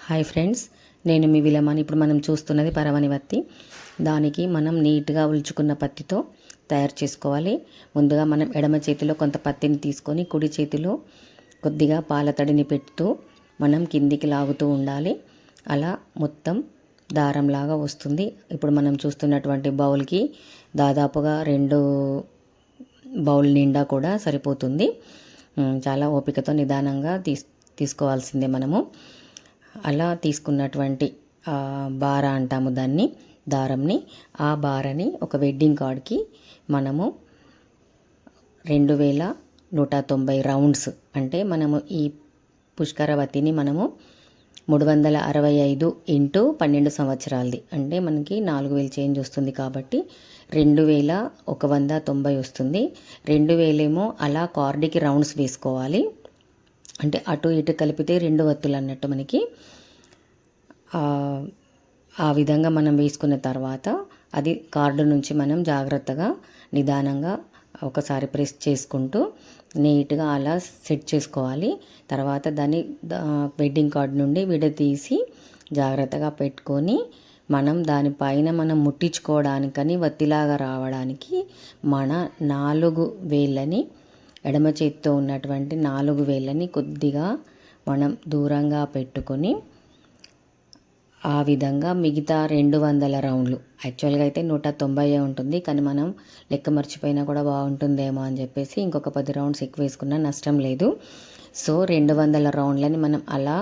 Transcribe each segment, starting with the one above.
Hi friends, నేను మీ విలమాని. ఇప్పుడు మనం చూస్తున్నది పరవని వత్తి. దానికి మనం నీట్గా ఉల్చుకున్న పత్తితో తయారు చేసుకోవాలి. ముందుగా మనం ఎడమ చేతిలో కొంత పత్తిని తీసుకొని కుడి చేతిలో కొద్దిగా పాల తడిని పెడుతూ మనం కిందికి లాగుతూ ఉండాలి. అలా మొత్తం దారంలాగా వస్తుంది. ఇప్పుడు మనం చూస్తున్నటువంటి బౌల్కి దాదాపుగా 2 బౌల్ నిండా కూడా సరిపోతుంది. చాలా ఓపికతో నిదానంగా తీసుకోవాల్సిందే మనము. అలా తీసుకున్నటువంటి బార అంటాము దాన్ని, దారంని, ఆ బారని ఒక వెడ్డింగ్ కార్డ్కి మనము 2190 రౌండ్స్, అంటే మనము ఈ పుష్కరవతిని మనము 365 ఇంటూ 12 సంవత్సరాలది, అంటే మనకి 4000 చేంజ్ వస్తుంది కాబట్టి 2190 వస్తుంది. 2000 ఏమో అలా కార్డుకి రౌండ్స్ వేసుకోవాలి. అంటే అటు ఇటు కలిపితే 2 వత్తులు అన్నట్టు మనకి. ఆ విధంగా మనం వేసుకున్న తర్వాత అది కార్డు నుంచి మనం జాగ్రత్తగా నిదానంగా ఒకసారి ప్రెస్ చేసుకుంటూ నీట్గా అలా సెట్ చేసుకోవాలి. తర్వాత దాన్ని వెడ్డింగ్ కార్డ్ నుండి విడదీసి జాగ్రత్తగా పెట్టుకొని మనం దానిపైన మనం ముట్టించుకోవడానికని వత్తిలాగా రావడానికి మన 4 వేళ్ళని, ఎడమ చేతితో ఉన్నటువంటి 4 వేళ్ళని కొద్దిగా మనం దూరంగా పెట్టుకొని ఆ విధంగా మిగతా 200 రౌండ్లు, యాక్చువల్గా అయితే 190 ఉంటుంది, కానీ మనం లెక్క మర్చిపోయినా కూడా బాగుంటుందేమో అని చెప్పేసి ఇంకొక 10 రౌండ్స్ ఎక్కువ వేసుకున్నా నష్టం లేదు. సో 200 రౌండ్లని మనం అలా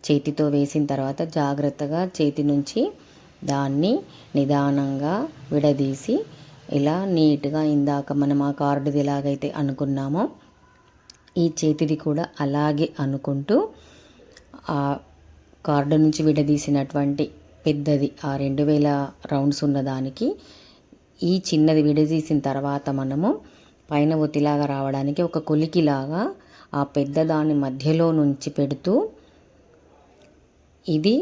చేతితో వేసిన తర్వాత జాగ్రత్తగా చేతి నుంచి దాన్ని నిదానంగా విడదీసి ఇలా నీట్గా ఇందాక మనం ఆ కార్డుది ఎలాగైతే అనుకున్నామో ఈ చేతిది కూడా అలాగే అనుకుంటూ ఆ కార్డు నుంచి విడదీసినటువంటి పెద్దది ఆ 2000 రౌండ్స్ ఉన్నదానికి ఈ చిన్నది విడదీసిన తర్వాత మనము పైన ఒత్తిలాగా రావడానికి ఒక కొలికిలాగా ఆ పెద్దదాని మధ్యలో నుంచి పెడుతూ ఇది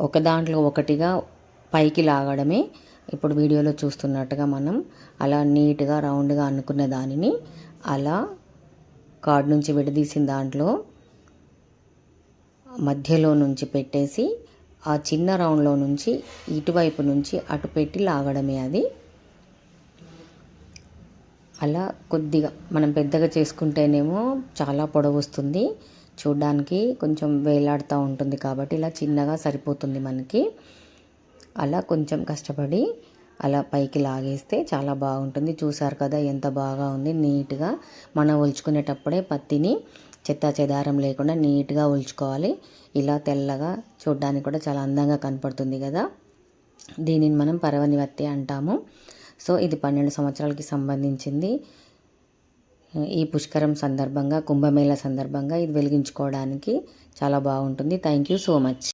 ఒక దాంట్లో ఒకటిగా పైకి లాగడమే. ఇప్పుడు వీడియోలో చూస్తున్నట్టుగా మనం అలా నీట్గా రౌండ్గా అనుకున్న దానిని అలా కార్డు నుంచి విడదీసిన దాంట్లో మధ్యలో నుంచి పెట్టేసి ఆ చిన్న రౌండ్లో నుంచి ఇటువైపు నుంచి అటు పెట్టి లాగడమే. అది అలా కొద్దిగా మనం పెద్దగా చేసుకుంటేనేమో చాలా పొడవు వస్తుంది, చూడ్డానికి కొంచెం వేలాడుతూ ఉంటుంది, కాబట్టి ఇలా చిన్నగా సరిపోతుంది మనకి. అలా కొంచెం కష్టపడి అలా పైకి లాగేస్తే చాలా బాగుంటుంది. చూసారు కదా ఎంత బాగా ఉంది. నీట్గా మనం ఒలుచుకునేటప్పుడే పత్తిని చెత్తా చెదారం లేకుండా నీట్గా ఒలుచుకోవాలి. ఇలా తెల్లగా చూడ్డానికి కూడా చాలా అందంగా కనపడుతుంది కదా. దీనిని మనం పరవని వత్తి అంటాము. సో ఇది 12 సంవత్సరాలకి సంబంధించింది. ఈ పుష్కరం సందర్భంగా, కుంభమేళ సందర్భంగా ఇది వెలిగించుకోవడానికి చాలా బాగుంటుంది. Thank you so much.